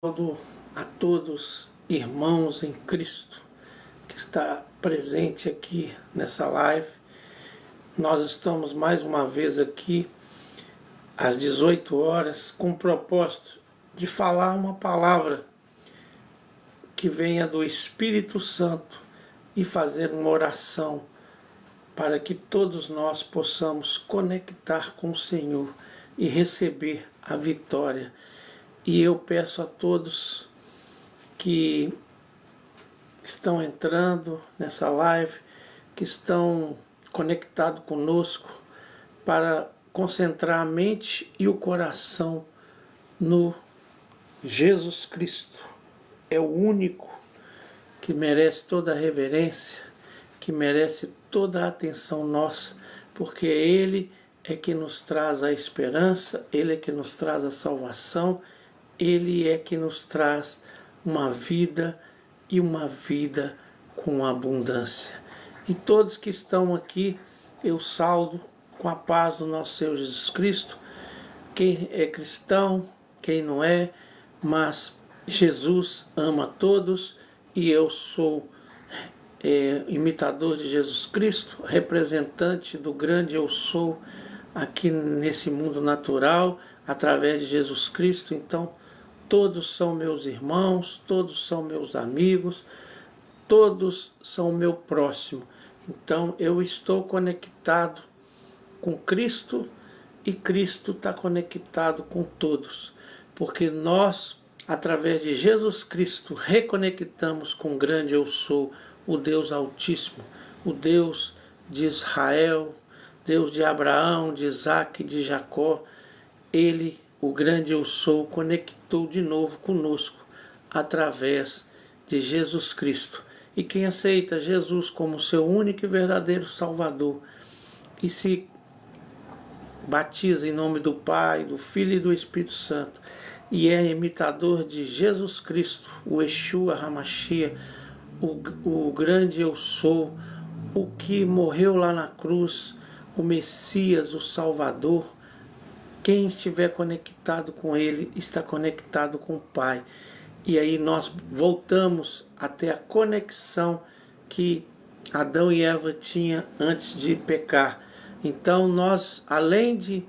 Saúdo a todos, irmãos em Cristo, que está presente aqui nessa live. Nós estamos mais uma vez aqui às 18 horas com o propósito de falar uma palavra que venha do Espírito Santo e fazer uma oração para que todos nós possamos conectar com o Senhor e receber a vitória. E eu peço a todos que estão entrando nessa live, que estão conectados conosco, para concentrar a mente e o coração no Jesus Cristo. É o único que merece toda a reverência, que merece toda a atenção nossa, porque Ele é que nos traz a esperança, Ele é que nos traz a salvação, Ele é que nos traz uma vida e uma vida com abundância. E todos que estão aqui, eu saúdo com a paz do nosso Senhor Jesus Cristo, quem é cristão, quem não é, mas Jesus ama todos e eu sou imitador de Jesus Cristo, representante do grande eu sou aqui nesse mundo natural, através de Jesus Cristo. Então, todos são meus irmãos, todos são meus amigos, todos são o meu próximo. Então eu estou conectado com Cristo e Cristo está conectado com todos. Porque nós, através de Jesus Cristo, reconectamos com o grande eu sou, o Deus Altíssimo, o Deus de Israel, Deus de Abraão, de Isaac, de Jacó. Ele, o grande eu sou, conectou de novo conosco através de Jesus Cristo. E quem aceita Jesus como seu único e verdadeiro Salvador e se batiza em nome do Pai, do Filho e do Espírito Santo e é imitador de Jesus Cristo, o Yeshua HaMashiach, o grande eu sou, o que morreu lá na cruz, o Messias, o Salvador. Quem estiver conectado com Ele está conectado com o Pai. E aí nós voltamos até a conexão que Adão e Eva tinham antes de pecar. Então nós, além de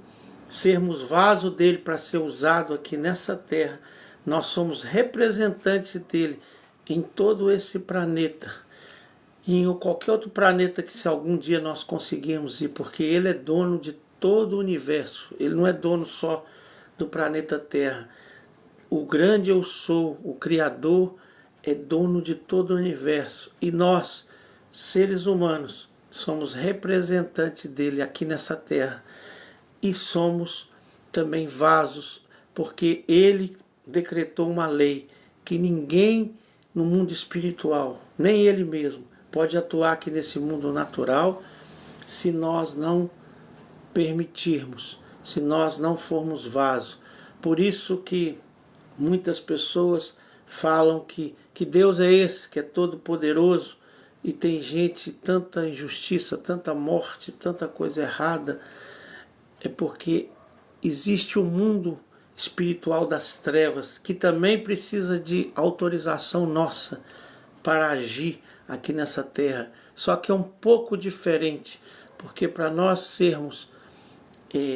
sermos vaso dele para ser usado aqui nessa terra, nós somos representantes dele em todo esse planeta. E em qualquer outro planeta que se algum dia nós conseguirmos ir, porque ele é dono de todo o universo. Ele não é dono só do planeta Terra. O grande eu sou, o Criador, é dono de todo o universo. E nós, seres humanos, somos representantes dele aqui nessa terra. E somos também vasos, porque ele decretou uma lei que ninguém no mundo espiritual, nem ele mesmo, pode atuar aqui nesse mundo natural se nós não permitirmos, se nós não formos vaso. Por isso que muitas pessoas falam que Deus é esse, que é todo poderoso, e tem gente, tanta injustiça, tanta morte, tanta coisa errada. É porque existe um mundo espiritual das trevas que também precisa de autorização nossa para agir aqui nessa terra. Só que é um pouco diferente, porque para nós sermos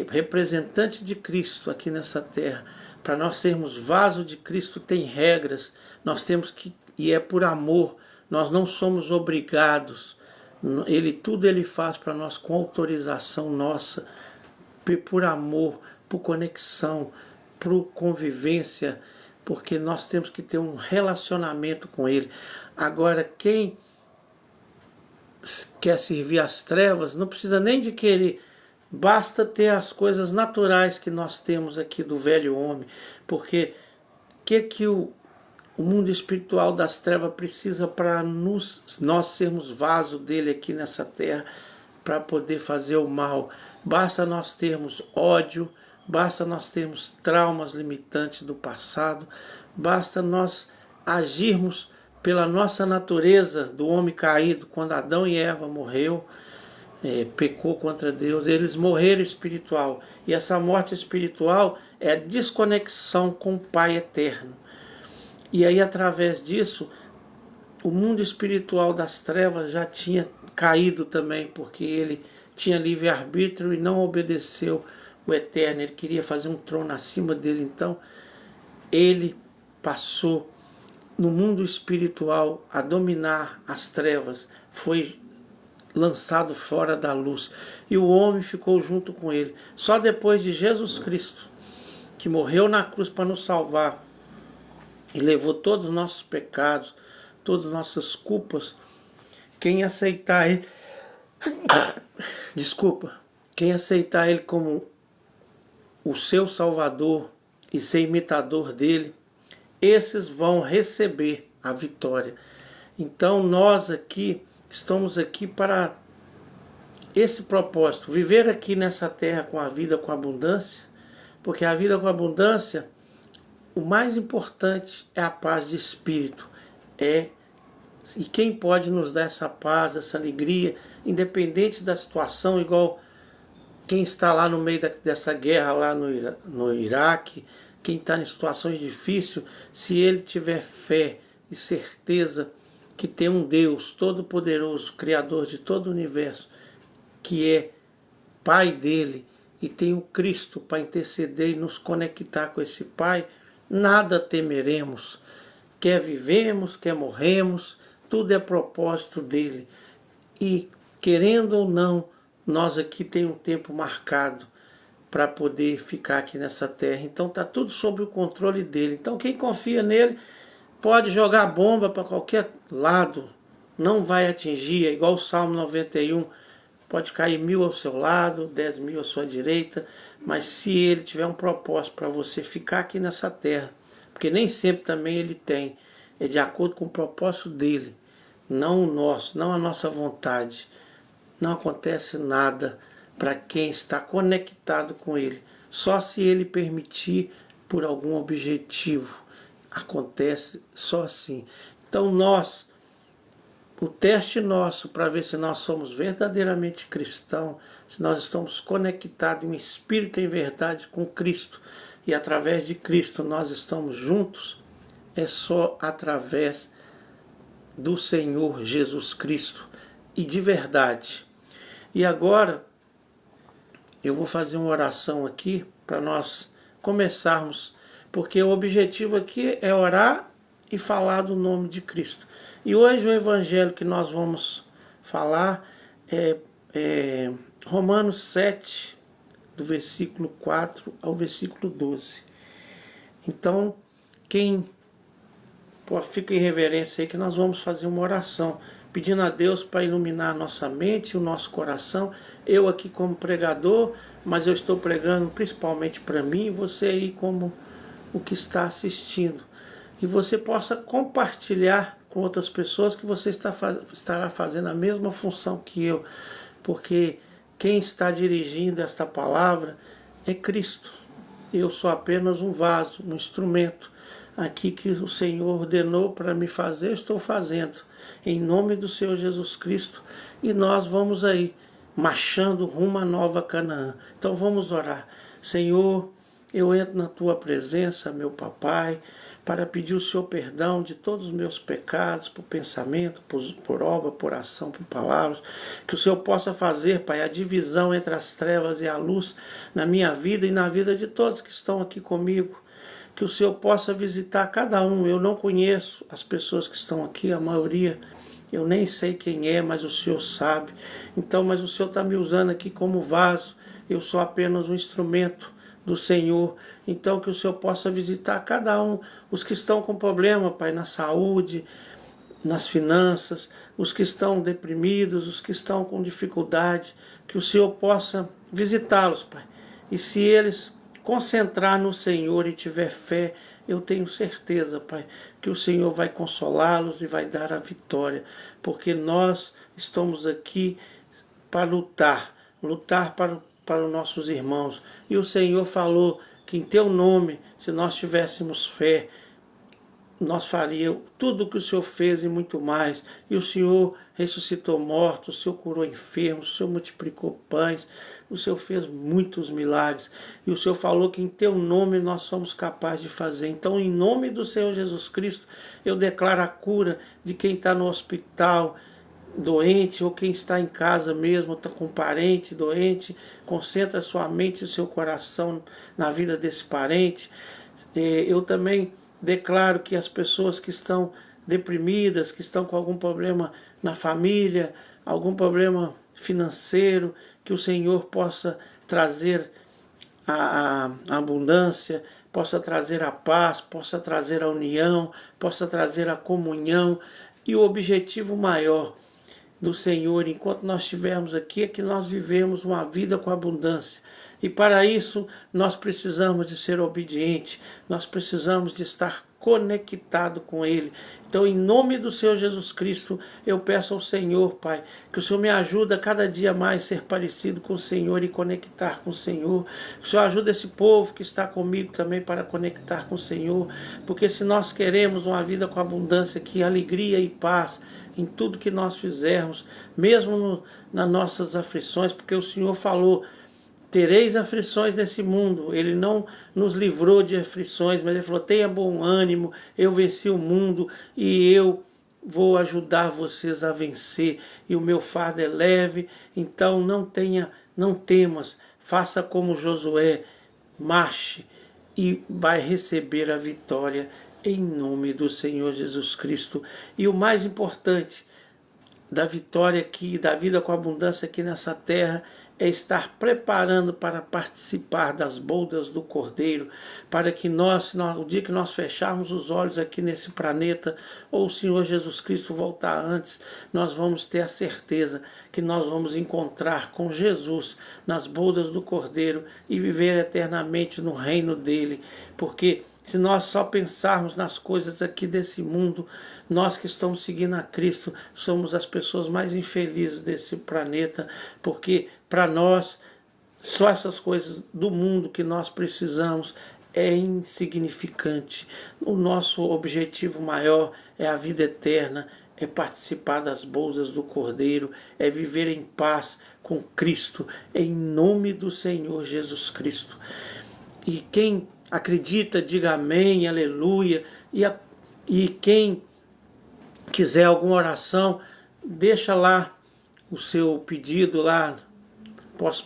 representante de Cristo aqui nessa terra, para nós sermos vaso de Cristo, tem regras, nós temos que, e é por amor, nós não somos obrigados, tudo ele faz para nós com autorização nossa, por amor, por conexão, por convivência, porque nós temos que ter um relacionamento com ele. Agora, quem quer servir às trevas, não precisa nem de querer, basta ter as coisas naturais que nós temos aqui do velho homem, porque o mundo espiritual das trevas precisa para nós sermos vaso dele aqui nessa terra, para poder fazer o mal. Basta nós termos ódio, basta nós termos traumas limitantes do passado, basta nós agirmos pela nossa natureza do homem caído, quando Adão e Eva morreu, pecou contra Deus, eles morreram espiritual. E essa morte espiritual é a desconexão com o Pai eterno. E aí, através disso, o mundo espiritual das trevas já tinha caído também, porque ele tinha livre-arbítrio e não obedeceu o Eterno. Ele queria fazer um trono acima dele, então ele passou no mundo espiritual a dominar as trevas, foi lançado fora da luz, e o homem ficou junto com ele. Só depois de Jesus Cristo, que morreu na cruz para nos salvar e levou todos os nossos pecados, todas as nossas culpas, quem aceitar ele, quem aceitar ele como o seu Salvador e ser imitador dele, esses vão receber a vitória. Então nós aqui estamos aqui para esse propósito, viver aqui nessa terra com a vida com abundância, porque a vida com abundância, o mais importante é a paz de espírito. E quem pode nos dar essa paz, essa alegria, independente da situação, igual quem está lá no meio dessa guerra lá no Iraque, quem está em situações difíceis, se ele tiver fé e certeza que tem um Deus todo-poderoso, Criador de todo o universo, que é Pai dele, e tem o Cristo para interceder e nos conectar com esse Pai, nada temeremos. Quer vivemos, quer morremos, tudo é propósito dele. E, querendo ou não, nós aqui temos um tempo marcado para poder ficar aqui nessa terra. Então está tudo sob o controle dele. Então quem confia nele pode jogar bomba para qualquer lado, não vai atingir. É igual o Salmo 91, pode cair 1000 ao seu lado, 10.000 à sua direita, mas se ele tiver um propósito para você ficar aqui nessa terra, porque nem sempre também ele tem, é de acordo com o propósito dele, não o nosso, não a nossa vontade. Não acontece nada para quem está conectado com ele. Só se ele permitir por algum objetivo. Acontece só assim. Então o teste nosso para ver se nós somos verdadeiramente cristãos, se nós estamos conectados em espírito e em verdade com Cristo, e através de Cristo nós estamos juntos, é só através do Senhor Jesus Cristo, e de verdade. E agora eu vou fazer uma oração aqui para nós começarmos, porque o objetivo aqui é orar e falar do nome de Cristo. E hoje o evangelho que nós vamos falar é Romanos 7, do versículo 4 ao versículo 12. Então, quem fica em reverência aí que nós vamos fazer uma oração, pedindo a Deus para iluminar a nossa mente e o nosso coração. Eu aqui como pregador, mas eu estou pregando principalmente para mim, e você aí como o que está assistindo. E você possa compartilhar com outras pessoas que você estará fazendo a mesma função que eu. Porque quem está dirigindo esta palavra é Cristo. Eu sou apenas um vaso, um instrumento. Aqui que o Senhor ordenou para me fazer, estou fazendo. Em nome do Senhor Jesus Cristo. E nós vamos aí, marchando rumo à nova Canaã. Então vamos orar. Senhor, eu entro na tua presença, meu papai, para pedir o Senhor perdão de todos os meus pecados, por pensamento, por obra, por ação, por palavras. Que o Senhor possa fazer, Pai, a divisão entre as trevas e a luz na minha vida e na vida de todos que estão aqui comigo. Que o Senhor possa visitar cada um. Eu não conheço as pessoas que estão aqui, a maioria eu nem sei quem é, mas o Senhor sabe. Então, mas o Senhor está me usando aqui como vaso. Eu sou apenas um instrumento do Senhor. Então que o Senhor possa visitar cada um, os que estão com problema, Pai, na saúde, nas finanças, os que estão deprimidos, os que estão com dificuldade, que o Senhor possa visitá-los, Pai. E se eles concentrar no Senhor e tiver fé, eu tenho certeza, Pai, que o Senhor vai consolá-los e vai dar a vitória, porque nós estamos aqui para lutar para os nossos irmãos. E o Senhor falou que em teu nome, se nós tivéssemos fé, nós faríamos tudo o que o Senhor fez e muito mais. E o Senhor ressuscitou mortos, o Senhor curou enfermos, o Senhor multiplicou pães, o Senhor fez muitos milagres. E o Senhor falou que em teu nome nós somos capazes de fazer. Então, em nome do Senhor Jesus Cristo, eu declaro a cura de quem está no hospital, doente, ou quem está em casa mesmo, está com um parente doente. Concentra sua mente e seu coração na vida desse parente. Eu também declaro que as pessoas que estão deprimidas, que estão com algum problema na família, algum problema financeiro, que o Senhor possa trazer a abundância, possa trazer a paz, possa trazer a união, possa trazer a comunhão. E o objetivo maior do Senhor, enquanto nós estivermos aqui, é que nós vivemos uma vida com abundância. E para isso nós precisamos de ser obedientes, nós precisamos de estar conectado com Ele. Então, em nome do Senhor Jesus Cristo, eu peço ao Senhor, Pai, que o Senhor me ajude a cada dia mais a ser parecido com o Senhor e conectar com o Senhor. Que o Senhor ajude esse povo que está comigo também para conectar com o Senhor, porque se nós queremos uma vida com abundância, que alegria e paz em tudo que nós fizermos, mesmo nas nossas aflições, porque o Senhor falou: tereis aflições nesse mundo. Ele não nos livrou de aflições, mas Ele falou: tenha bom ânimo, eu venci o mundo e eu vou ajudar vocês a vencer. E o meu fardo é leve, então não temas, faça como Josué, marche e vai receber a vitória em nome do Senhor Jesus Cristo. E o mais importante da vitória aqui, da vida com abundância aqui nessa terra, é estar preparando para participar das bodas do Cordeiro, para que nós, no dia que nós fecharmos os olhos aqui nesse planeta, ou o Senhor Jesus Cristo voltar antes, nós vamos ter a certeza que nós vamos encontrar com Jesus nas bodas do Cordeiro e viver eternamente no reino dele, porque se nós só pensarmos nas coisas aqui desse mundo, nós que estamos seguindo a Cristo, somos as pessoas mais infelizes desse planeta, porque para nós, só essas coisas do mundo que nós precisamos é insignificante. O nosso objetivo maior é a vida eterna, é participar das bodas do Cordeiro, é viver em paz com Cristo, em nome do Senhor Jesus Cristo. E quem acredita, diga amém, aleluia. E quem quiser alguma oração, deixa lá o seu pedido lá.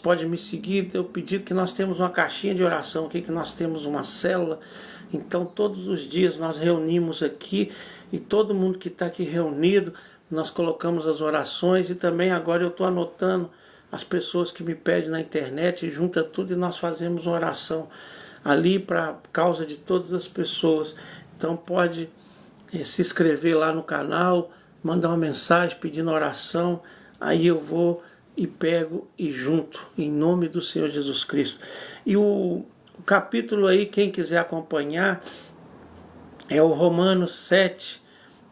Pode me seguir, eu pedido que nós temos uma caixinha de oração aqui, que nós temos uma célula. Então todos os dias nós reunimos aqui e todo mundo que está aqui reunido, nós colocamos as orações e também agora eu estou anotando as pessoas que me pedem na internet, junta tudo e nós fazemos uma oração ali para causa de todas as pessoas. Então pode se inscrever lá no canal, mandar uma mensagem pedindo oração, aí eu vou e pego e junto, em nome do Senhor Jesus Cristo. E o capítulo aí, quem quiser acompanhar, é o Romanos 7,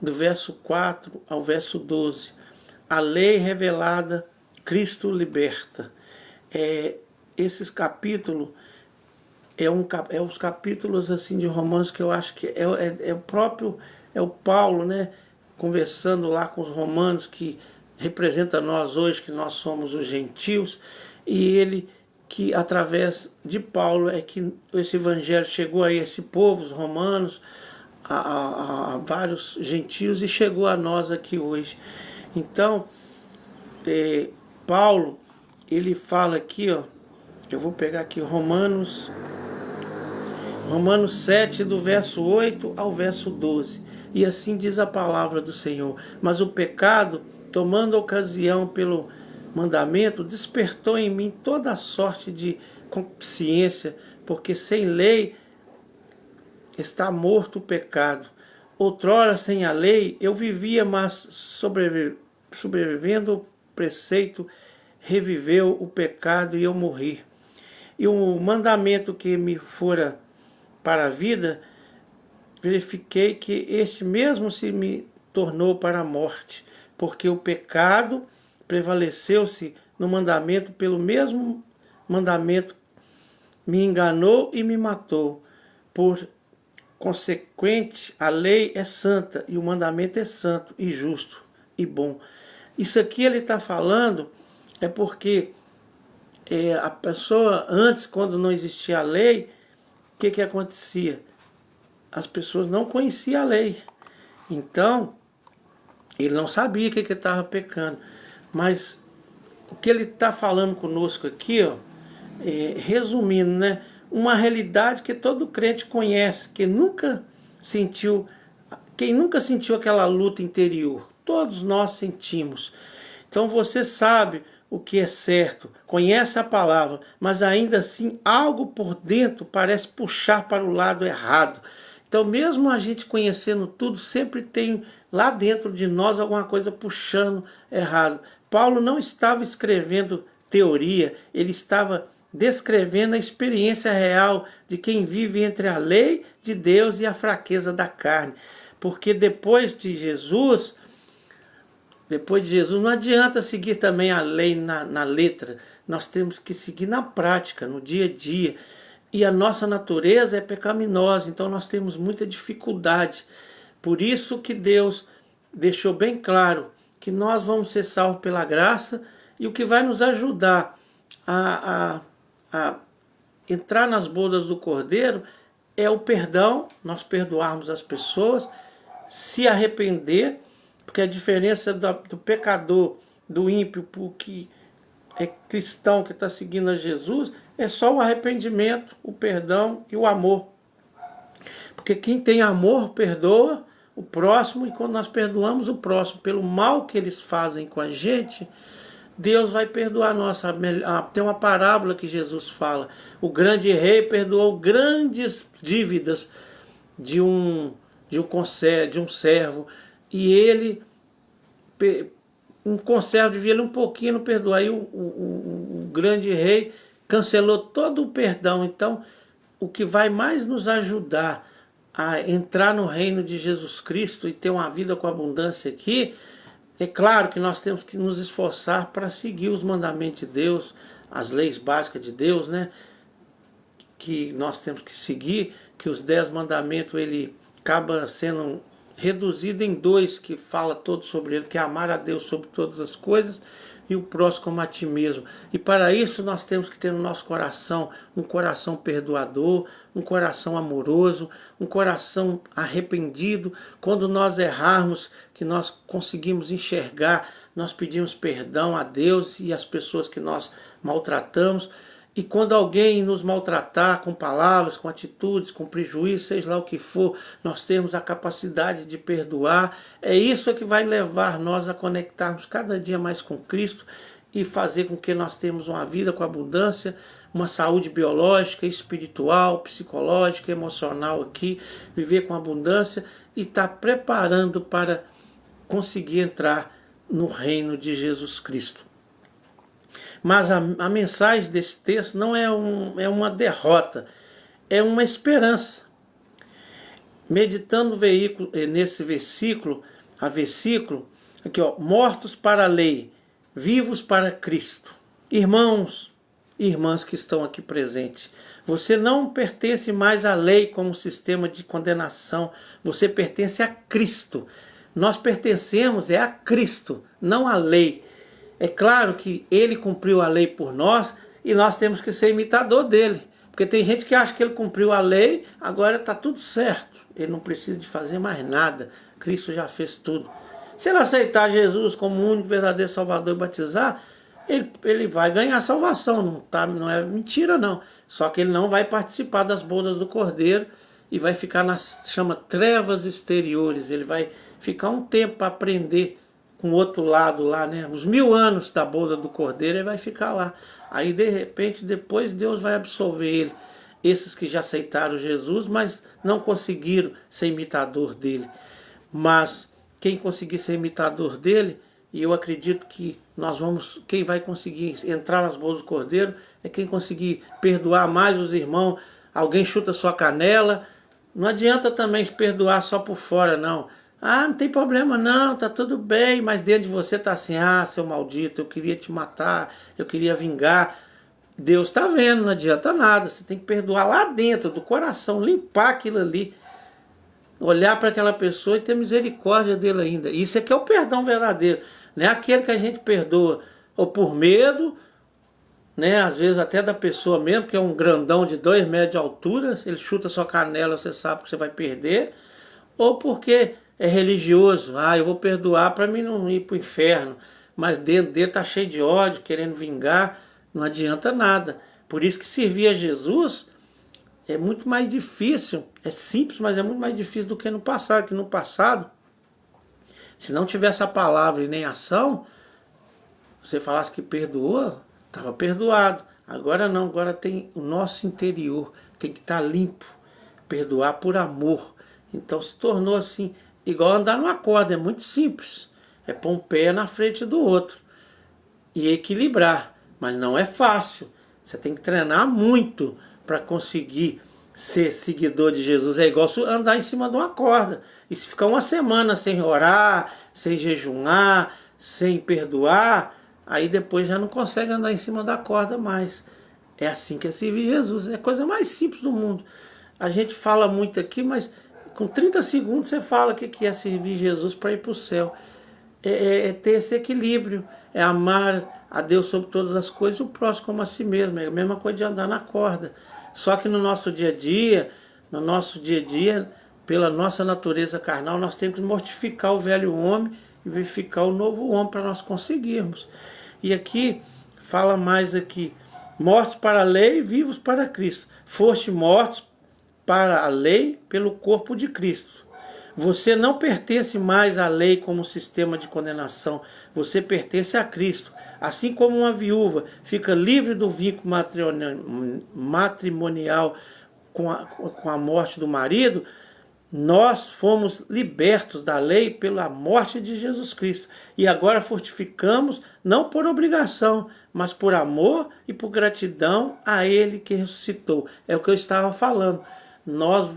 do verso 4 ao verso 12. A lei revelada, Cristo liberta. Esses capítulos é os capítulos assim de Romanos que eu acho que é o Paulo, né, conversando lá com os romanos, que representa nós hoje, que nós somos os gentios, e ele que através de Paulo é que esse evangelho chegou a esse povo, os romanos, a vários gentios, e chegou a nós aqui hoje. Então Paulo, ele fala aqui, ó, eu vou pegar aqui Romanos 7, do verso 8 ao verso 12. E assim diz a palavra do Senhor: mas o pecado, tomando ocasião pelo mandamento, despertou em mim toda a sorte de consciência, porque sem lei está morto o pecado. Outrora, sem a lei, eu vivia, mas sobrevivendo o preceito, reviveu o pecado e eu morri. E o mandamento que me fora para a vida, verifiquei que este mesmo se me tornou para a morte, porque o pecado prevaleceu-se no mandamento, pelo mesmo mandamento me enganou e me matou. consequente, a lei é santa e o mandamento é santo e justo e bom. Isso aqui ele está falando é porque a pessoa, antes, quando não existia a lei, o que acontecia? As pessoas não conheciam a lei. Então, ele não sabia que estava pecando. Mas o que ele está falando conosco aqui, ó, resumindo, né? Uma realidade que todo crente conhece, quem nunca sentiu aquela luta interior. Todos nós sentimos. Então você sabe o que é certo, conhece a palavra, mas ainda assim algo por dentro parece puxar para o lado errado. Então mesmo a gente conhecendo tudo, sempre tem lá dentro de nós alguma coisa puxando errado. Paulo não estava escrevendo teoria, ele estava descrevendo a experiência real de quem vive entre a lei de Deus e a fraqueza da carne. Porque depois de Jesus não adianta seguir também a lei na letra, nós temos que seguir na prática, no dia a dia. E a nossa natureza é pecaminosa, então nós temos muita dificuldade. Por isso que Deus deixou bem claro que nós vamos ser salvos pela graça, e o que vai nos ajudar a entrar nas bodas do Cordeiro é o perdão, nós perdoarmos as pessoas, se arrepender, porque a diferença do pecador, do ímpio, porque é cristão que está seguindo a Jesus, é só o arrependimento, o perdão e o amor. Porque quem tem amor perdoa o próximo, e quando nós perdoamos o próximo pelo mal que eles fazem com a gente, Deus vai perdoar nós. Tem uma parábola que Jesus fala: o grande rei perdoou grandes dívidas de um servo, e ele, um conservo devia ele um pouquinho não perdoar, aí o grande rei cancelou todo o perdão. Então o que vai mais nos ajudar a entrar no reino de Jesus Cristo e ter uma vida com abundância aqui, é claro que nós temos que nos esforçar para seguir os mandamentos de Deus, as leis básicas de Deus, né? Que nós temos que seguir, que os 10 mandamentos ele acaba sendo reduzido em 2, que fala todo sobre ele, que é amar a Deus sobre todas as coisas e o próximo como a ti mesmo. E para isso nós temos que ter no nosso coração um coração perdoador, um coração amoroso, um coração arrependido. Quando nós errarmos, que nós conseguimos enxergar, nós pedimos perdão a Deus e às pessoas que nós maltratamos. E quando alguém nos maltratar com palavras, com atitudes, com prejuízo, seja lá o que for, nós temos a capacidade de perdoar. É isso que vai levar nós a conectarmos cada dia mais com Cristo e fazer com que nós tenhamos uma vida com abundância, uma saúde biológica, espiritual, psicológica, emocional aqui, viver com abundância e estar preparando para conseguir entrar no reino de Jesus Cristo. Mas a mensagem desse texto não é uma derrota, é uma esperança. Meditando nesse versículo, aqui ó, mortos para a lei, vivos para Cristo. Irmãos e irmãs que estão aqui presentes, você não pertence mais à lei como sistema de condenação, você pertence a Cristo. Nós pertencemos a Cristo, não à lei. É claro que ele cumpriu a lei por nós e nós temos que ser imitador dele. Porque tem gente que acha que ele cumpriu a lei, agora está tudo certo. Ele não precisa de fazer mais nada. Cristo já fez tudo. Se ele aceitar Jesus como o único verdadeiro Salvador e batizar, ele vai ganhar salvação. Não é mentira não. Só que ele não vai participar das bodas do Cordeiro e vai ficar chama trevas exteriores. Ele vai ficar um tempo para aprender com o outro lado lá, né? Os 1000 anos da boda do Cordeiro, ele vai ficar lá. Aí de repente depois Deus vai absolver ele. Esses que já aceitaram Jesus, mas não conseguiram ser imitador dele. Mas quem conseguir ser imitador dele, e eu acredito que quem vai conseguir entrar nas bodas do Cordeiro é quem conseguir perdoar mais os irmãos. Alguém chuta sua canela, não adianta também se perdoar só por fora, não. Ah, não tem problema não, tá tudo bem, mas dentro de você tá assim: ah, seu maldito, eu queria te matar, eu queria vingar. Deus tá vendo, não adianta nada, você tem que perdoar lá dentro do coração, limpar aquilo ali. olhar para aquela pessoa e ter misericórdia dele ainda. Isso é que é o perdão verdadeiro. Não é aquele que a gente perdoa ou por medo, né? Às vezes até da pessoa mesmo, que é um grandão de 2 metros de altura, ele chuta sua canela, você sabe que você vai perder, ou porque é religioso, eu vou perdoar para mim não ir para o inferno, mas dentro dele está cheio de ódio, querendo vingar, não adianta nada. Por isso que servir a Jesus é muito mais difícil, é simples, mas é muito mais difícil do que no passado, que no passado, se não tivesse a palavra e nem a ação, você falasse que perdoou, estava perdoado. Agora não, agora tem o nosso interior, tem que estar limpo, perdoar por amor. Então se tornou assim, igual andar numa corda, é muito simples. É pôr um pé na frente do outro e equilibrar, mas não é fácil. Você tem que treinar muito para conseguir ser seguidor de Jesus. É igual andar em cima de uma corda. E se ficar uma semana sem orar, sem jejuar, sem perdoar, aí depois já não consegue andar em cima da corda mais. É assim que é servir Jesus. É a coisa mais simples do mundo. A gente fala muito aqui, mas com 30 segundos você fala o que é servir Jesus para ir para o céu. É ter esse equilíbrio, é amar a Deus sobre todas as coisas e o próximo como a si mesmo. É a mesma coisa de andar na corda. Só que no nosso dia a dia, pela nossa natureza carnal, nós temos que mortificar o velho homem e vivificar o novo homem para nós conseguirmos. E aqui, fala mais aqui, mortos para a lei, vivos para Cristo. Foste mortos para a lei pelo corpo de Cristo. Você não pertence mais à lei como sistema de condenação, você pertence a Cristo. Assim como uma viúva fica livre do vínculo matrimonial com a morte do marido, nós fomos libertos da lei pela morte de Jesus Cristo. E agora fortificamos, não por obrigação, mas por amor e por gratidão a Ele que ressuscitou. É o que eu estava falando. Nós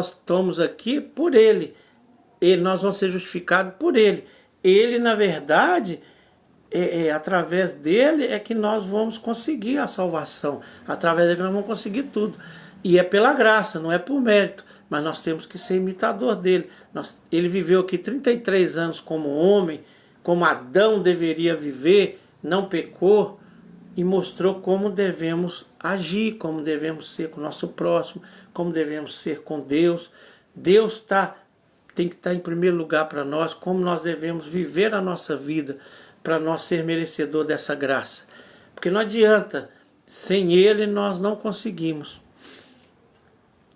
estamos aqui por Ele. Nós vamos ser justificados por Ele. Ele, na verdade, através dele é que nós vamos conseguir a salvação. Através dele nós vamos conseguir tudo. E é pela graça, não é por mérito. Mas nós temos que ser imitador dele. Ele viveu aqui 33 anos como homem, como Adão deveria viver, não pecou, e mostrou como devemos agir, como devemos ser com o nosso próximo, como devemos ser com Deus. Deus tem que estar em primeiro lugar para nós, como nós devemos viver a nossa vida para nós ser merecedor dessa graça. Porque não adianta, sem Ele nós não conseguimos.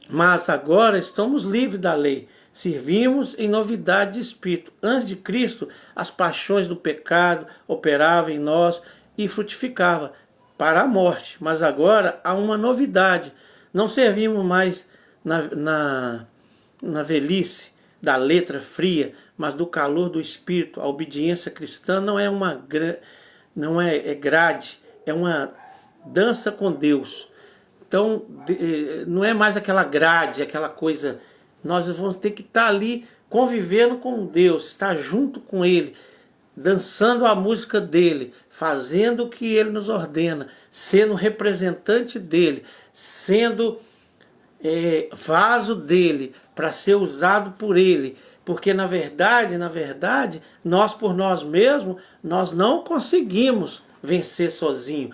Mas agora estamos livres da lei, servimos em novidade de espírito. Antes de Cristo, as paixões do pecado operavam em nós e frutificava para a morte. Mas agora há uma novidade. Não servimos mais na velhice da letra fria, mas do calor do espírito. A obediência cristã não é grade, é uma dança com Deus. Então, não é mais aquela grade, aquela coisa. Nós vamos ter que estar ali convivendo com Deus, estar junto com Ele, dançando a música dele, fazendo o que Ele nos ordena, sendo representante dele, sendo vaso dele, para ser usado por Ele. Porque na verdade, nós por nós mesmos, nós não conseguimos vencer sozinho.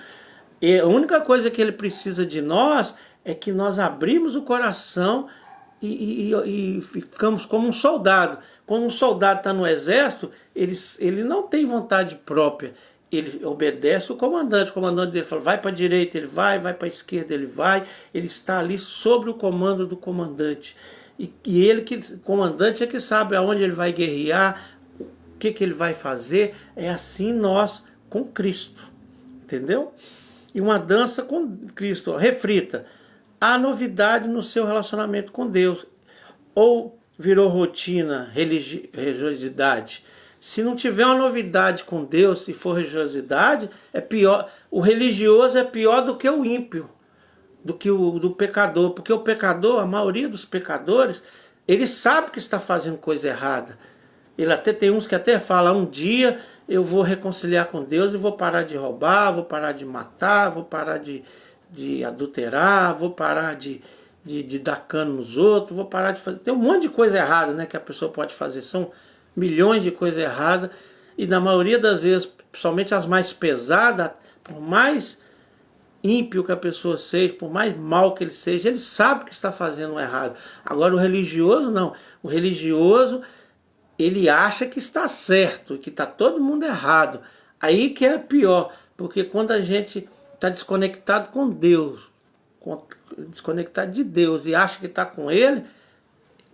E a única coisa que Ele precisa de nós é que nós abrimos o coração e ficamos como um soldado. Quando um soldado está no exército, ele não tem vontade própria. Ele obedece o comandante dele fala, vai para a direita, ele vai para a esquerda, ele vai. Ele está ali sob o comando do comandante. E o comandante é que sabe aonde ele vai guerrear, o que ele vai fazer. É assim nós com Cristo. Entendeu? E uma dança com Cristo. Reflita. Há novidade no seu relacionamento com Deus. Ou virou rotina, religiosidade. Se não tiver uma novidade com Deus, se for religiosidade, é pior. O religioso é pior do que o ímpio, do que do pecador. Porque o pecador, a maioria dos pecadores, ele sabe que está fazendo coisa errada. Ele até tem uns que até falam, um dia eu vou reconciliar com Deus e vou parar de roubar, vou parar de matar, vou parar de adulterar, vou parar de de dar cano nos outros, vou parar de fazer. Tem um monte de coisa errada, né, que a pessoa pode fazer. São milhões de coisas erradas. E na maioria das vezes, principalmente as mais pesadas, por mais ímpio que a pessoa seja, por mais mal que ele seja, ele sabe que está fazendo o errado. Agora o religioso não. O religioso, ele acha que está certo, que está todo mundo errado. Aí que é pior, porque quando a gente está desconectado com Deus, desconectado de Deus e acha que está com Ele,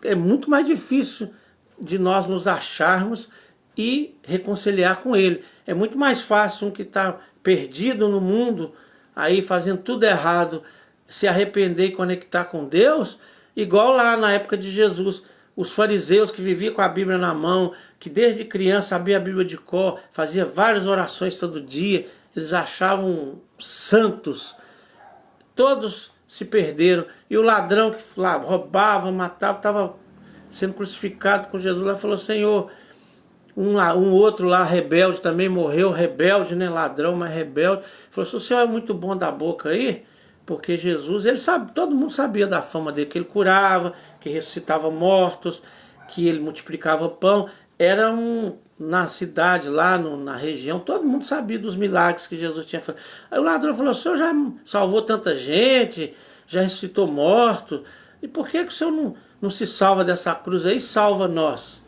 é muito mais difícil de nós nos acharmos e reconciliar com Ele. É muito mais fácil um que está perdido no mundo, aí fazendo tudo errado, se arrepender e conectar com Deus, igual lá na época de Jesus. Os fariseus que viviam com a Bíblia na mão, que desde criança sabia a Bíblia de cor, fazia várias orações todo dia, eles achavam santos. Todos se perderam. E o ladrão que lá roubava, matava, estava sendo crucificado com Jesus lá, falou: Senhor, um outro lá rebelde também morreu, rebelde, né? Ladrão, mas rebelde. Falou: se o Senhor é muito bom da boca aí, porque Jesus, ele sabe, todo mundo sabia da fama dele, que ele curava, que ressuscitava mortos, que ele multiplicava pão. Era na cidade, lá na região, todo mundo sabia dos milagres que Jesus tinha feito. Aí o ladrão falou: o Senhor já salvou tanta gente, já ressuscitou mortos, e por que o Senhor não se salva dessa cruz aí e salva nós?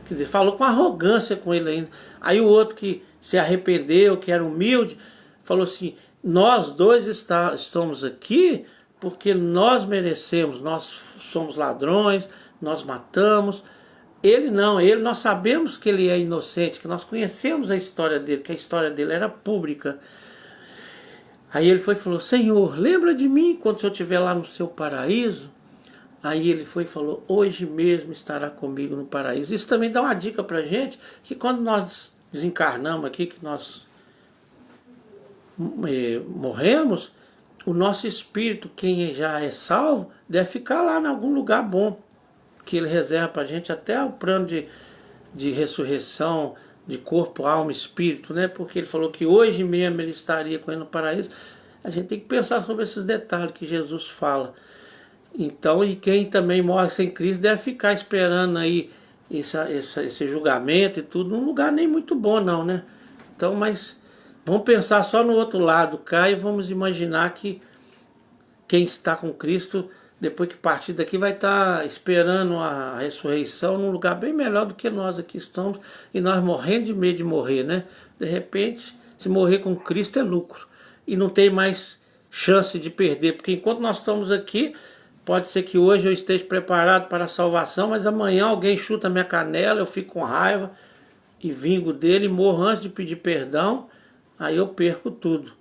Quer dizer, falou com arrogância com ele ainda. Aí o outro que se arrependeu, que era humilde, falou assim: nós dois estamos aqui porque nós merecemos, nós somos ladrões, nós matamos. Ele não, nós sabemos que ele é inocente, que nós conhecemos a história dele, que a história dele era pública. Aí ele foi e falou: Senhor, lembra de mim quando eu estiver lá no seu paraíso? Aí ele foi e falou: hoje mesmo estará comigo no paraíso. Isso também dá uma dica pra gente, que quando nós desencarnamos aqui, que nós morremos, o nosso espírito, quem já é salvo, deve ficar lá em algum lugar bom, que ele reserva pra gente até o plano de ressurreição, de corpo, alma e espírito, né? Porque ele falou que hoje mesmo ele estaria com ele no paraíso. A gente tem que pensar sobre esses detalhes que Jesus fala. Então, e quem também morre sem Cristo deve ficar esperando aí esse julgamento e tudo, num lugar nem muito bom não, né? Então, mas vamos pensar só no outro lado cá e vamos imaginar que quem está com Cristo, depois que partir daqui, vai estar esperando a ressurreição num lugar bem melhor do que nós aqui estamos, e nós morrendo de medo de morrer, né? De repente, se morrer com Cristo é lucro, e não tem mais chance de perder, porque enquanto nós estamos aqui, pode ser que hoje eu esteja preparado para a salvação, mas amanhã alguém chuta minha canela, eu fico com raiva e vingo dele e morro antes de pedir perdão, aí eu perco tudo.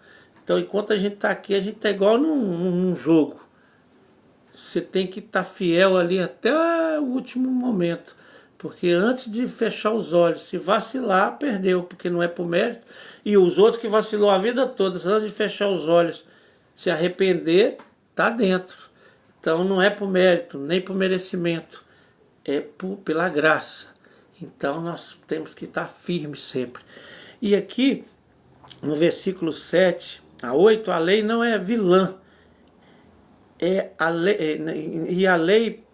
Então, enquanto a gente está aqui, a gente está igual num jogo. Você tem que estar fiel ali até o último momento, porque antes de fechar os olhos, se vacilar, perdeu, porque não é por mérito. E os outros que vacilou a vida toda, antes de fechar os olhos, se arrepender, está dentro. Então não é por mérito, nem por merecimento, é pela graça. Então nós temos que estar firmes sempre. E aqui, no versículo 7 a 8, a lei não é vilã. E a lei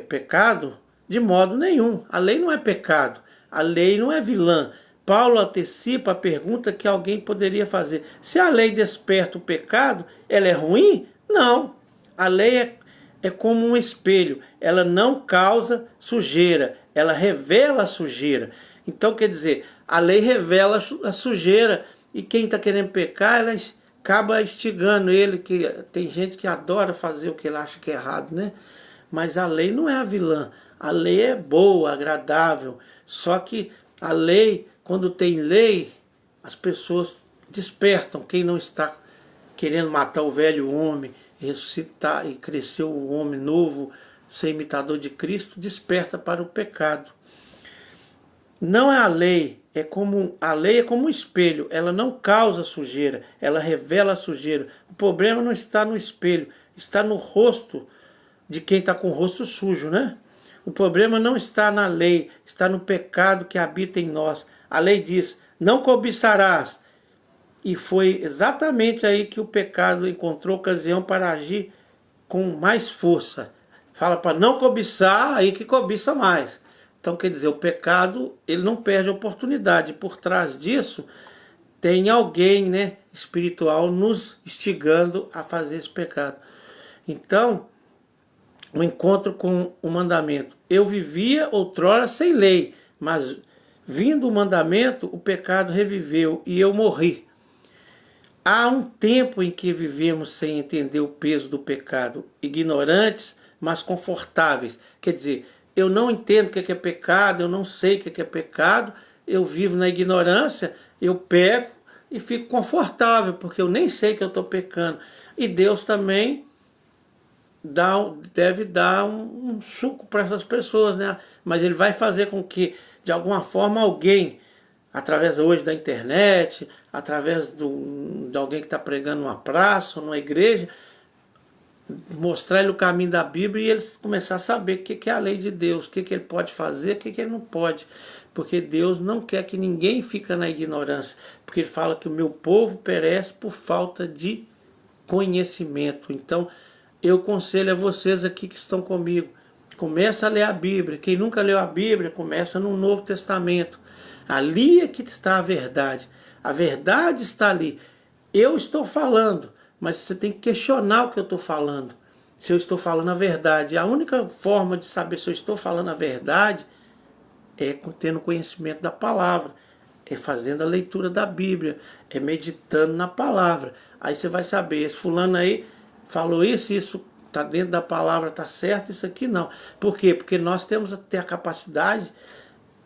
pecado de modo nenhum. A lei não é pecado, a lei não é vilã. Paulo antecipa a pergunta que alguém poderia fazer: se a lei desperta o pecado, ela é ruim? Não. A lei é como um espelho, ela não causa sujeira, ela revela a sujeira. Então, quer dizer, a lei revela a sujeira, e quem está querendo pecar, ela acaba instigando ele, que tem gente que adora fazer o que ele acha que é errado, né? Mas a lei não é a vilã, a lei é boa, agradável, só que a lei, quando tem lei, as pessoas despertam. Quem não está querendo matar o velho homem, ressuscitar e crescer o homem novo, ser imitador de Cristo, desperta para o pecado. Não é a lei, a lei é como um espelho, ela não causa sujeira, ela revela a sujeira. O problema não está no espelho, está no rosto de quem está com o rosto sujo, né? O problema não está na lei, está no pecado que habita em nós. A lei diz: não cobiçarás. E foi exatamente aí que o pecado encontrou ocasião para agir com mais força. Fala para não cobiçar, aí que cobiça mais. Então, quer dizer, o pecado, ele não perde a oportunidade. Por trás disso, tem alguém, né, espiritual nos instigando a fazer esse pecado. Então, o encontro com o mandamento. Eu vivia outrora sem lei, mas vindo o mandamento, o pecado reviveu e eu morri. Há um tempo em que vivemos sem entender o peso do pecado, ignorantes, mas confortáveis. Quer dizer, eu não entendo o que é pecado, eu não sei o que é pecado, eu vivo na ignorância, eu pego e fico confortável, porque eu nem sei que eu estou pecando. E Deus também deve dar um suco para essas pessoas, né? Mas ele vai fazer com que, de alguma forma, alguém, através hoje da internet, através de alguém que está pregando numa praça ou numa igreja, mostrar ele o caminho da Bíblia e eles começar a saber o que é a lei de Deus, o que ele pode fazer, o que ele não pode. Porque Deus não quer que ninguém fique na ignorância, porque ele fala que o meu povo perece por falta de conhecimento. Então, eu aconselho a vocês aqui que estão comigo, começa a ler a Bíblia. Quem nunca leu a Bíblia, começa no Novo Testamento. Ali é que está a verdade. A verdade está ali. Eu estou falando, mas você tem que questionar o que eu estou falando. Se eu estou falando a verdade. A única forma de saber se eu estou falando a verdade é tendo conhecimento da palavra. É fazendo a leitura da Bíblia. É meditando na palavra. Aí você vai saber, esse fulano aí falou isso está dentro da palavra, está certo, isso aqui não. Por quê? Porque nós temos até a capacidade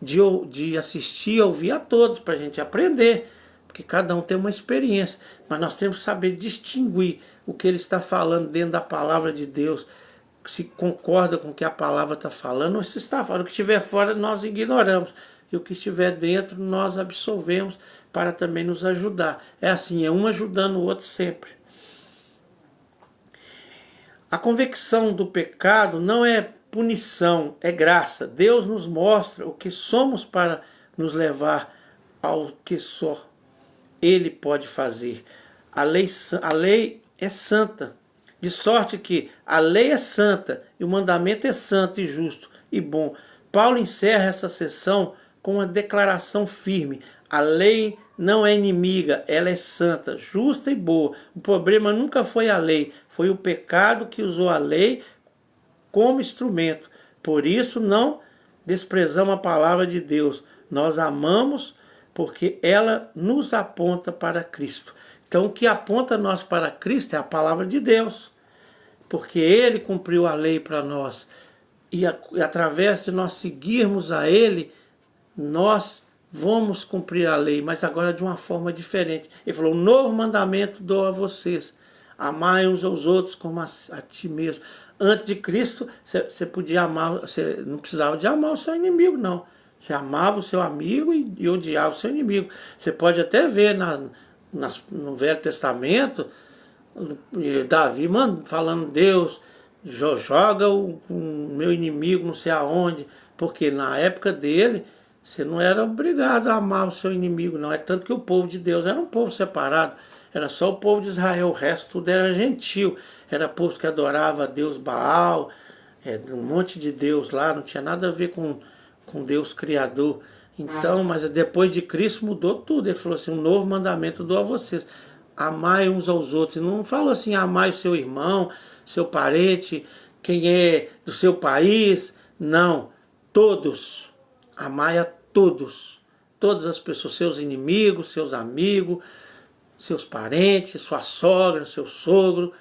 de assistir e ouvir a todos, para a gente aprender. Porque cada um tem uma experiência. Mas nós temos que saber distinguir o que ele está falando dentro da palavra de Deus, se concorda com o que a palavra está falando, ou se está falando. O que estiver fora nós ignoramos. E o que estiver dentro nós absorvemos para também nos ajudar. É assim, é um ajudando o outro sempre. A convicção do pecado não é punição, é graça. Deus nos mostra o que somos para nos levar ao que só Ele pode fazer. A lei é santa, de sorte que a lei é santa e o mandamento é santo e justo e bom. Paulo encerra essa sessão com uma declaração firme. A lei não é inimiga, ela é santa, justa e boa. O problema nunca foi a lei, foi o pecado que usou a lei como instrumento. Por isso não desprezamos a palavra de Deus. Nós amamos porque ela nos aponta para Cristo. Então o que aponta nós para Cristo é a palavra de Deus. Porque Ele cumpriu a lei para nós. E através de nós seguirmos a Ele, nós vamos cumprir a lei, mas agora de uma forma diferente. Ele falou, um novo mandamento dou a vocês. Amai uns aos outros como a ti mesmo. Antes de Cristo, você podia amar, você não precisava de amar o seu inimigo, não. Você amava o seu amigo e odiava o seu inimigo. Você pode até ver no Velho Testamento, Davi falando, Deus, joga o meu inimigo não sei aonde, porque na época dele, você não era obrigado a amar o seu inimigo, não. É tanto que o povo de Deus era um povo separado. Era só o povo de Israel, o resto tudo era gentil. Era povo que adorava a Deus Baal, um monte de Deus lá, não tinha nada a ver com Deus Criador. Então, mas depois de Cristo mudou tudo. Ele falou assim, um novo mandamento dou a vocês. Amai uns aos outros. Não falou assim, amai seu irmão, seu parente, quem é do seu país. Não, todos. Amai a todos, todas as pessoas, seus inimigos, seus amigos, seus parentes, sua sogra, seu sogro.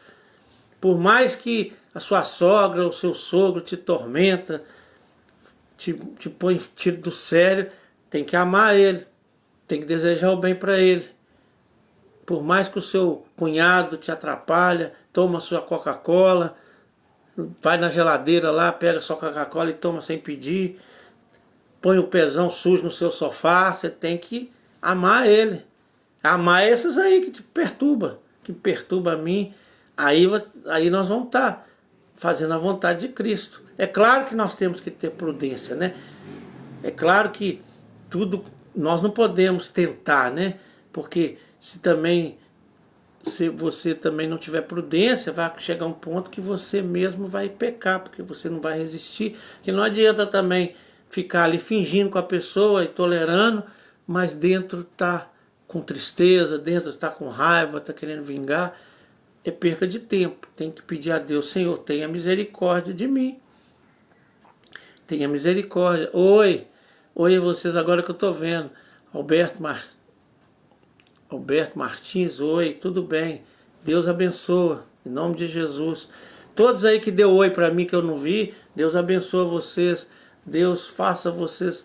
Por mais que a sua sogra ou seu sogro te tormenta, te põe tiro do sério, tem que amar ele, tem que desejar o bem para ele. Por mais que o seu cunhado te atrapalha, toma sua Coca-Cola, vai na geladeira lá, pega sua Coca-Cola e toma sem pedir, põe o pezão sujo no seu sofá, você tem que amar ele. Amar esses aí que te perturba, que perturba a mim. Aí nós vamos estar fazendo a vontade de Cristo. É claro que nós temos que ter prudência, né? É claro que tudo nós não podemos tentar, né? Porque se também se você também não tiver prudência, vai chegar um ponto que você mesmo vai pecar, porque você não vai resistir. Que não adianta também ficar ali fingindo com a pessoa e tolerando, mas dentro está com tristeza, dentro está com raiva, está querendo vingar. É perca de tempo. Tem que pedir a Deus: Senhor, tenha misericórdia de mim. Tenha misericórdia. Oi, vocês agora que eu estou vendo. Alberto Martins, oi, tudo bem? Deus abençoa, em nome de Jesus. Todos aí que deu oi para mim que eu não vi, Deus abençoa vocês. Deus faça vocês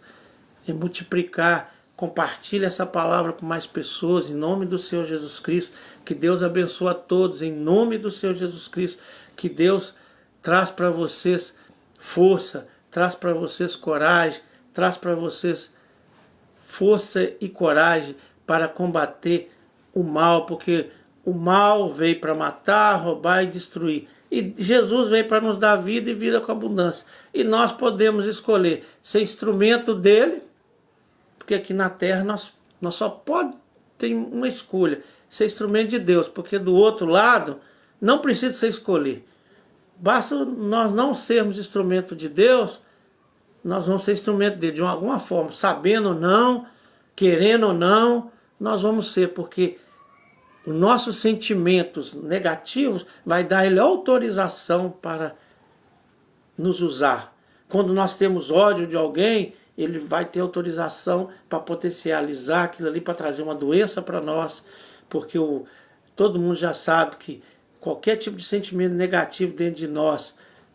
multiplicar. Compartilhe essa palavra com mais pessoas, em nome do Senhor Jesus Cristo. Que Deus abençoe a todos, em nome do Senhor Jesus Cristo. Que Deus traz para vocês força, traz para vocês coragem, traz para vocês força e coragem para combater o mal, porque o mal veio para matar, roubar e destruir. E Jesus veio para nos dar vida e vida com abundância. E nós podemos escolher ser instrumento dele, porque aqui na terra nós só pode ter uma escolha, ser instrumento de Deus, porque do outro lado não precisa ser escolher. Basta nós não sermos instrumento de Deus, nós vamos ser instrumento dele de alguma forma, sabendo ou não, querendo ou não, nós vamos ser, porque os nossos sentimentos negativos vai dar ele autorização para nos usar. Quando nós temos ódio de alguém, ele vai ter autorização para potencializar aquilo ali, para trazer uma doença para nós, porque todo mundo já sabe que qualquer tipo de sentimento negativo dentro de nós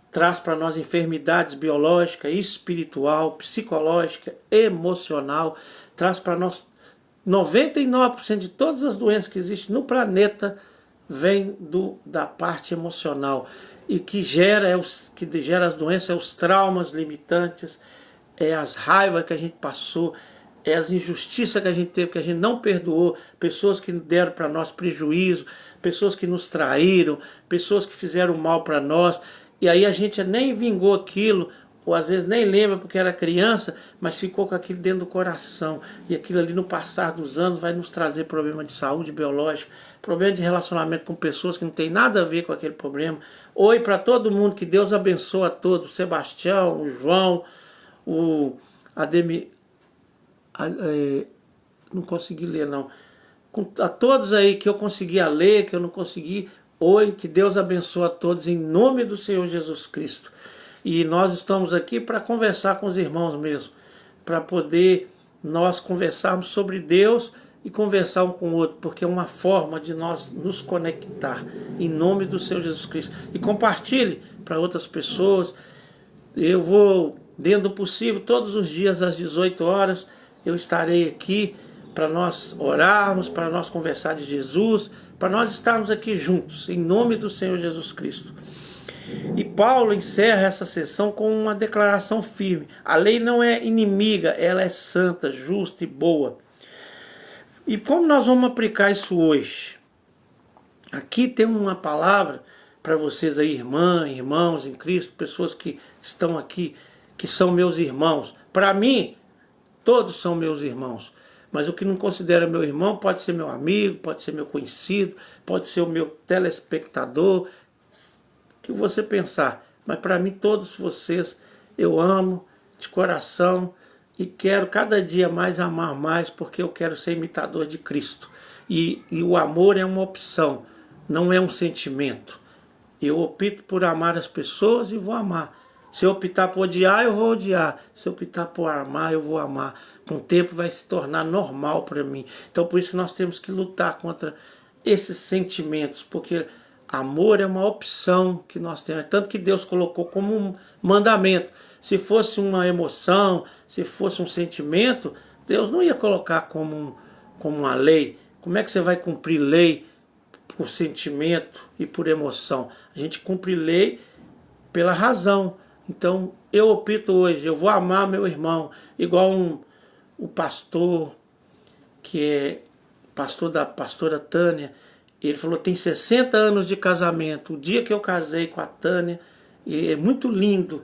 traz para nós enfermidades biológica, espiritual, psicológica, emocional, traz para nós 99% de todas as doenças que existem no planeta vem da parte emocional. E que gera as doenças é os traumas limitantes, é as raivas que a gente passou, é as injustiças que a gente teve, que a gente não perdoou, pessoas que deram para nós prejuízo, pessoas que nos traíram, pessoas que fizeram mal para nós, e aí a gente nem vingou aquilo, ou às vezes nem lembra porque era criança, mas ficou com aquilo dentro do coração. E aquilo ali no passar dos anos vai nos trazer problema de saúde biológica, problema de relacionamento com pessoas que não tem nada a ver com aquele problema. Oi para todo mundo, que Deus abençoe a todos, o Sebastião, o João, o Ademir... não consegui ler não. A todos aí que eu conseguia ler, que eu não consegui, oi, que Deus abençoe a todos em nome do Senhor Jesus Cristo. E nós estamos aqui para conversar com os irmãos mesmo, para poder nós conversarmos sobre Deus e conversar um com o outro, porque é uma forma de nós nos conectar, em nome do Senhor Jesus Cristo. E compartilhe para outras pessoas. Eu vou, dentro do possível, todos os dias às 18 horas, eu estarei aqui para nós orarmos, para nós conversar de Jesus, para nós estarmos aqui juntos, em nome do Senhor Jesus Cristo. E Paulo encerra essa sessão com uma declaração firme. A lei não é inimiga, ela é santa, justa e boa. E como nós vamos aplicar isso hoje? Aqui tem uma palavra para vocês aí, irmãos em Cristo, pessoas que estão aqui, que são meus irmãos. Para mim, todos são meus irmãos. Mas o que não considera meu irmão pode ser meu amigo, pode ser meu conhecido, pode ser o meu telespectador, que você pensar. Mas para mim, todos vocês, eu amo de coração e quero cada dia mais amar mais, porque eu quero ser imitador de Cristo. E o amor é uma opção, não é um sentimento. Eu opto por amar as pessoas e vou amar. Se eu optar por odiar, eu vou odiar. Se eu optar por amar, eu vou amar. Com o tempo vai se tornar normal para mim. Então por isso que nós temos que lutar contra esses sentimentos, porque amor é uma opção que nós temos. Tanto que Deus colocou como um mandamento. Se fosse uma emoção, se fosse um sentimento, Deus não ia colocar como uma lei. Como é que você vai cumprir lei por sentimento e por emoção? A gente cumpre lei pela razão. Então eu opto hoje, eu vou amar meu irmão, igual o pastor, que é pastor da pastora Tânia. Ele falou, tem 60 anos de casamento. O dia que eu casei com a Tânia, e é muito lindo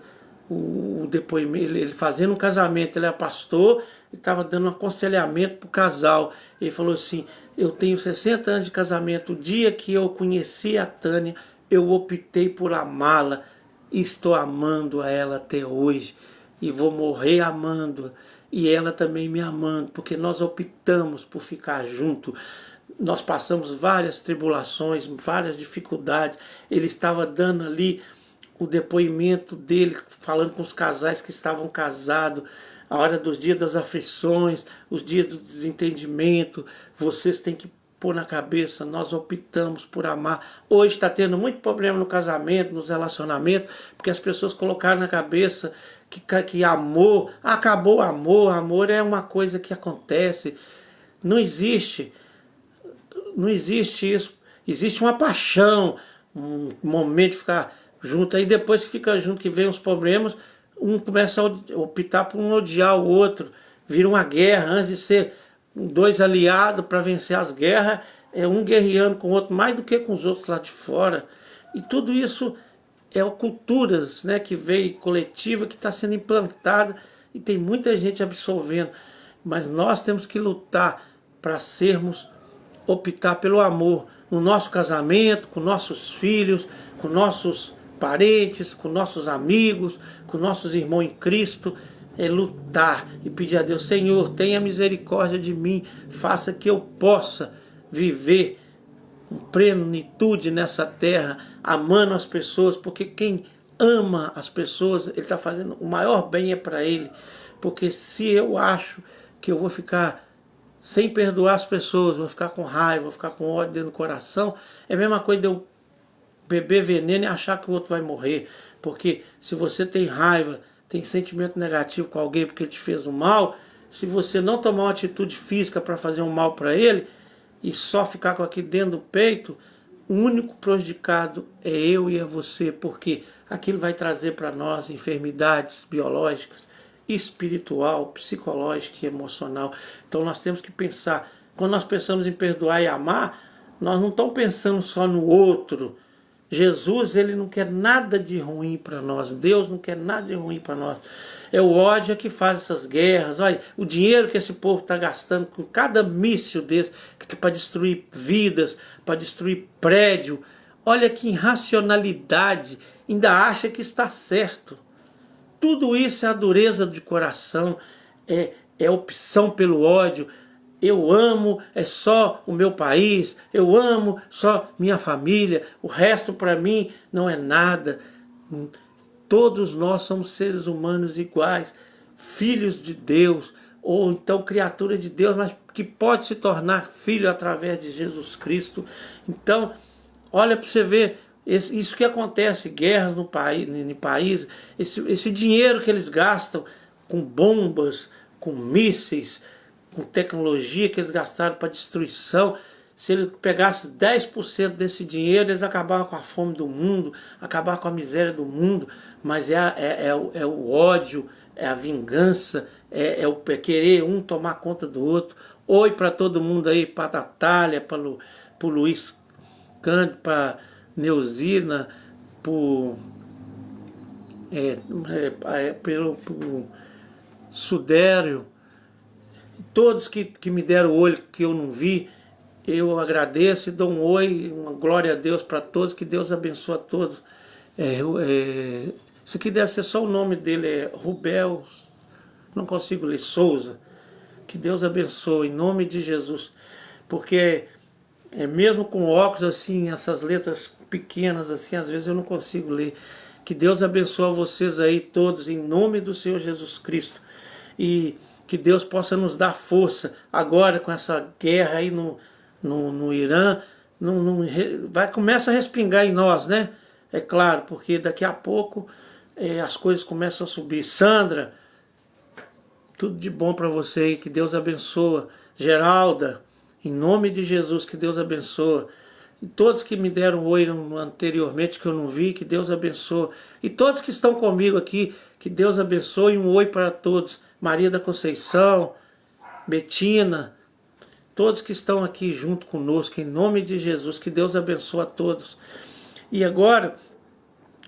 o depoimento, ele fazendo um casamento, ele é pastor e estava dando um aconselhamento para o casal. Ele falou assim: eu tenho 60 anos de casamento, o dia que eu conheci a Tânia, eu optei por amá-la e estou amando a ela até hoje e vou morrer amando e ela também me amando, porque nós optamos por ficar junto. Nós passamos várias tribulações, várias dificuldades. Ele estava dando ali o depoimento dele, falando com os casais que estavam casados, a hora dos dias das aflições, os dias do desentendimento. Vocês têm que pôr na cabeça, nós optamos por amar. Hoje está tendo muito problema no casamento, nos relacionamentos, porque as pessoas colocaram na cabeça que amor, acabou o amor, amor é uma coisa que acontece. Não existe isso. Existe uma paixão, um momento de ficar junto, aí depois que fica junto, que vem os problemas, um começa a optar por um odiar o outro, vira uma guerra. Antes de ser dois aliados para vencer as guerras, é um guerreando com o outro mais do que com os outros lá de fora. E tudo isso é culturas, né, que veio coletiva, que está sendo implantada e tem muita gente absorvendo. Mas nós temos que lutar para optar pelo amor no nosso casamento, com nossos filhos, com nossos parentes, com nossos amigos, com nossos irmãos em Cristo. É lutar e pedir a Deus: Senhor, tenha misericórdia de mim, faça que eu possa viver em plenitude nessa terra, amando as pessoas, porque quem ama as pessoas, ele está fazendo o maior bem é para ele. Porque se eu acho que eu vou ficar sem perdoar as pessoas, vou ficar com raiva, vou ficar com ódio dentro do coração, é a mesma coisa de eu beber veneno e achar que o outro vai morrer. Porque se você tem raiva, tem sentimento negativo com alguém porque ele te fez um mal, se você não tomar uma atitude física para fazer um mal para ele e só ficar com aquilo dentro do peito, o único prejudicado é eu e é você, porque aquilo vai trazer para nós enfermidades biológicas, espiritual, psicológica e emocional. Então nós temos que pensar, quando nós pensamos em perdoar e amar, nós não estamos pensando só no outro. Jesus, ele não quer nada de ruim para nós. Deus não quer nada de ruim para nós. É o ódio que faz essas guerras. Olha, o dinheiro que esse povo está gastando com cada míssil desse, para destruir vidas, para destruir prédio. Olha que irracionalidade. Ainda acha que está certo. Tudo isso é a dureza de coração, é opção pelo ódio. Eu amo é só o meu país, eu amo só minha família, o resto para mim não é nada. Todos nós somos seres humanos iguais, filhos de Deus, ou então criatura de Deus, mas que pode se tornar filho através de Jesus Cristo. Então, olha para você ver, isso que acontece, guerras no país, esse dinheiro que eles gastam com bombas, com mísseis, com tecnologia que eles gastaram para destruição. Se ele pegasse 10% desse dinheiro, eles acabavam com a fome do mundo, acabavam com a miséria do mundo. Mas é o ódio, é a vingança, é querer um tomar conta do outro. Oi para todo mundo aí, para a Natália, para o Luiz Cândido, para Neuzina, pelo Sudério, todos que me deram o olho que eu não vi, eu agradeço e dou um oi, uma glória a Deus para todos, que Deus abençoe a todos. Isso aqui deve ser só o nome dele, é Rubel, não consigo ler, Souza. Que Deus abençoe, em nome de Jesus, porque mesmo com óculos assim, essas letras pequenas assim, às vezes eu não consigo ler. Que Deus abençoe vocês aí todos, em nome do Senhor Jesus Cristo. E que Deus possa nos dar força agora com essa guerra aí no Irã. Começa a respingar em nós, né? É claro, porque daqui a pouco as coisas começam a subir. Sandra, tudo de bom para você aí, que Deus abençoe. Geralda, em nome de Jesus, que Deus abençoe. E todos que me deram oi anteriormente, que eu não vi, que Deus abençoe. E todos que estão comigo aqui, que Deus abençoe. Um oi para todos. Maria da Conceição, Betina, todos que estão aqui junto conosco, em nome de Jesus, que Deus abençoe a todos. E agora,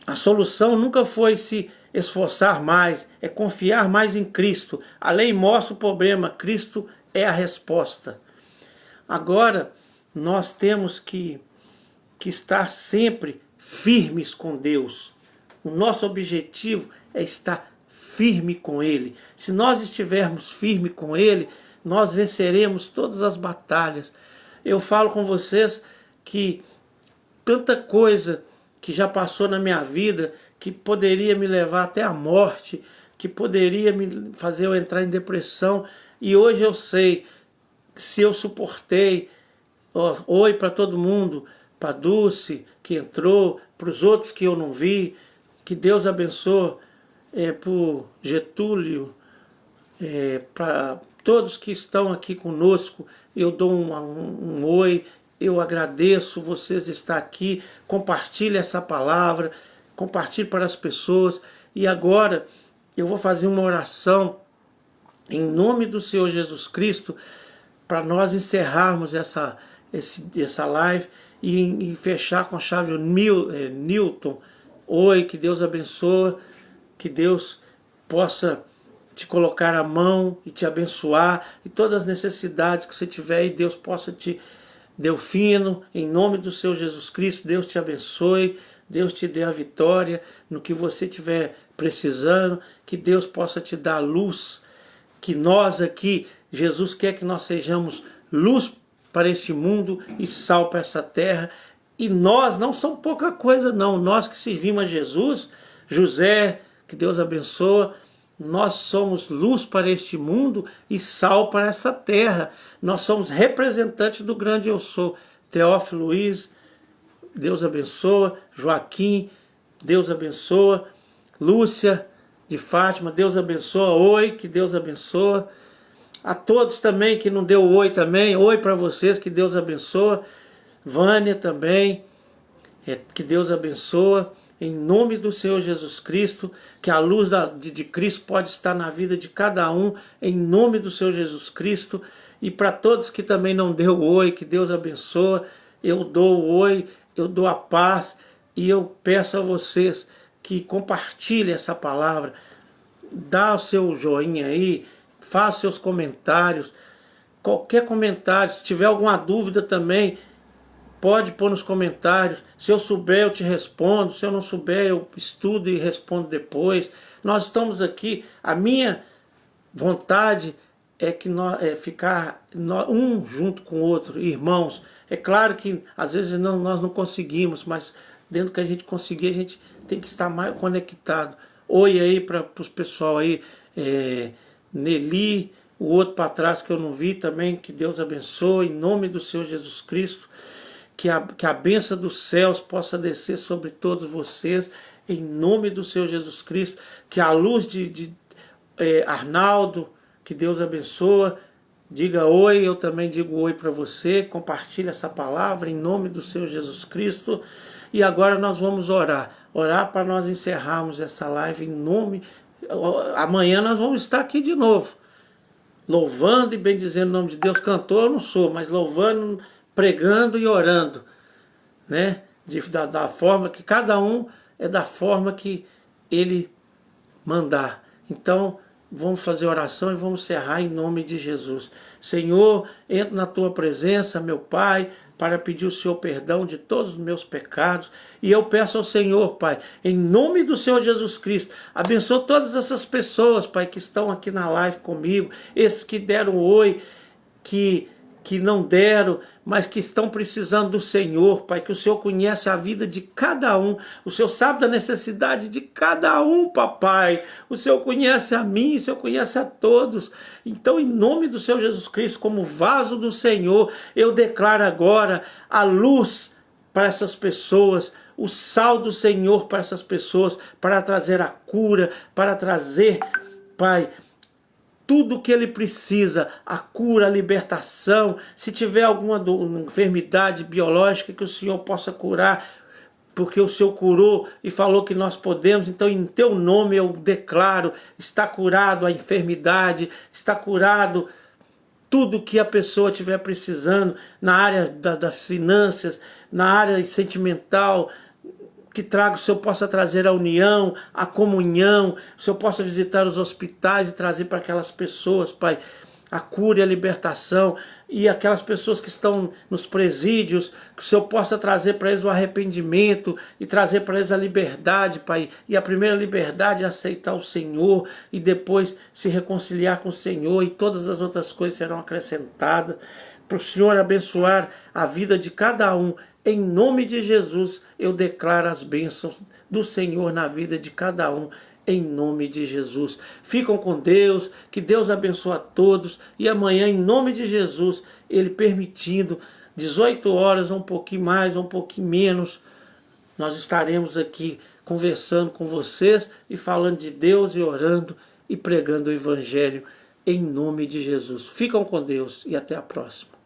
a solução nunca foi se esforçar mais, é confiar mais em Cristo. A lei mostra o problema, Cristo é a resposta. Agora, nós temos que estar sempre firmes com Deus. O nosso objetivo é estar firme com Ele. Se nós estivermos firmes com Ele, nós venceremos todas as batalhas. Eu falo com vocês que tanta coisa que já passou na minha vida, que poderia me levar até a morte, que poderia me fazer eu entrar em depressão, e hoje eu sei que se eu suportei, oi para todo mundo, para Dulce que entrou, para os outros que eu não vi, que Deus abençoe, por Getúlio, para todos que estão aqui conosco, eu dou um oi, eu agradeço vocês de estar aqui, compartilhe essa palavra, compartilhe para as pessoas, e agora eu vou fazer uma oração em nome do Senhor Jesus Cristo, para nós encerrarmos essa live e fechar com a chave Newton. Oi, que Deus abençoe, que Deus possa te colocar a mão e te abençoar, e todas as necessidades que você tiver, e Deus possa te... Delfino, em nome do Senhor Jesus Cristo, Deus te abençoe, Deus te dê a vitória no que você estiver precisando, que Deus possa te dar luz, que nós aqui, Jesus quer que nós sejamos luz para este mundo e sal para essa terra, e nós não somos pouca coisa não, nós que servimos a Jesus, José, que Deus abençoe, nós somos luz para este mundo e sal para essa terra. Nós somos representantes do grande eu sou. Teófilo Luiz, Deus abençoa. Joaquim, Deus abençoa. Lúcia de Fátima, Deus abençoa. Oi, que Deus abençoa. A todos também que não deu oi também, oi para vocês, que Deus abençoa. Vânia também, que Deus abençoa. Em nome do Senhor Jesus Cristo, que a luz de Cristo pode estar na vida de cada um, em nome do Senhor Jesus Cristo. E para todos que também não deu oi, que Deus abençoe, eu dou o oi, eu dou a paz, e eu peço a vocês que compartilhem essa palavra, dá o seu joinha aí, faça seus comentários, qualquer comentário, se tiver alguma dúvida também, pode pôr nos comentários. Se eu souber, eu te respondo. Se eu não souber, eu estudo e respondo depois. Nós estamos aqui. A minha vontade é que ficar um junto com o outro, irmãos. É claro que às vezes nós não conseguimos, mas dentro do que a gente conseguir, a gente tem que estar mais conectado. Oi aí para os pessoal aí. Nelly, o outro para trás que eu não vi também. Que Deus abençoe. Em nome do Senhor Jesus Cristo. Que a bênção dos céus possa descer sobre todos vocês, em nome do Senhor Jesus Cristo. Que a luz de Arnaldo, que Deus abençoe. Diga oi, eu também digo oi para você. Compartilhe essa palavra em nome do Senhor Jesus Cristo. E agora nós vamos orar. Orar para nós encerrarmos essa live em nome... Amanhã nós vamos estar aqui de novo, louvando e bendizendo o nome de Deus. Cantor eu não sou, mas louvando... pregando e orando, né? Da forma que cada um é da forma que ele mandar. Então, vamos fazer oração e vamos encerrar em nome de Jesus. Senhor, entro na tua presença, meu Pai, para pedir o Senhor perdão de todos os meus pecados. E eu peço ao Senhor, Pai, em nome do Senhor Jesus Cristo, abençoe todas essas pessoas, Pai, que estão aqui na live comigo, esses que deram oi, que não deram, mas que estão precisando do Senhor, Pai, que o Senhor conhece a vida de cada um, o Senhor sabe da necessidade de cada um, Papai, o Senhor conhece a mim, o Senhor conhece a todos. Então, em nome do Senhor Jesus Cristo, como vaso do Senhor, eu declaro agora a luz para essas pessoas, o sal do Senhor para essas pessoas, para trazer a cura, para trazer, Pai, tudo o que ele precisa, a cura, a libertação. Se tiver alguma enfermidade biológica, que o Senhor possa curar, porque o Senhor curou e falou que nós podemos. Então, em teu nome eu declaro, está curado a enfermidade, está curado tudo que a pessoa estiver precisando, na área das finanças, na área sentimental, que traga, o Senhor possa trazer a união, a comunhão, o Senhor possa visitar os hospitais e trazer para aquelas pessoas, Pai, a cura e a libertação, e aquelas pessoas que estão nos presídios, que o Senhor possa trazer para eles o arrependimento e trazer para eles a liberdade, Pai. E a primeira liberdade é aceitar o Senhor e depois se reconciliar com o Senhor, e todas as outras coisas serão acrescentadas. Para o Senhor abençoar a vida de cada um. Em nome de Jesus, eu declaro as bênçãos do Senhor na vida de cada um. Em nome de Jesus. Ficam com Deus, que Deus abençoe a todos. E amanhã, em nome de Jesus, Ele permitindo, 18 horas, um pouquinho mais, um pouquinho menos, nós estaremos aqui conversando com vocês e falando de Deus e orando e pregando o Evangelho em nome de Jesus. Ficam com Deus e até a próxima.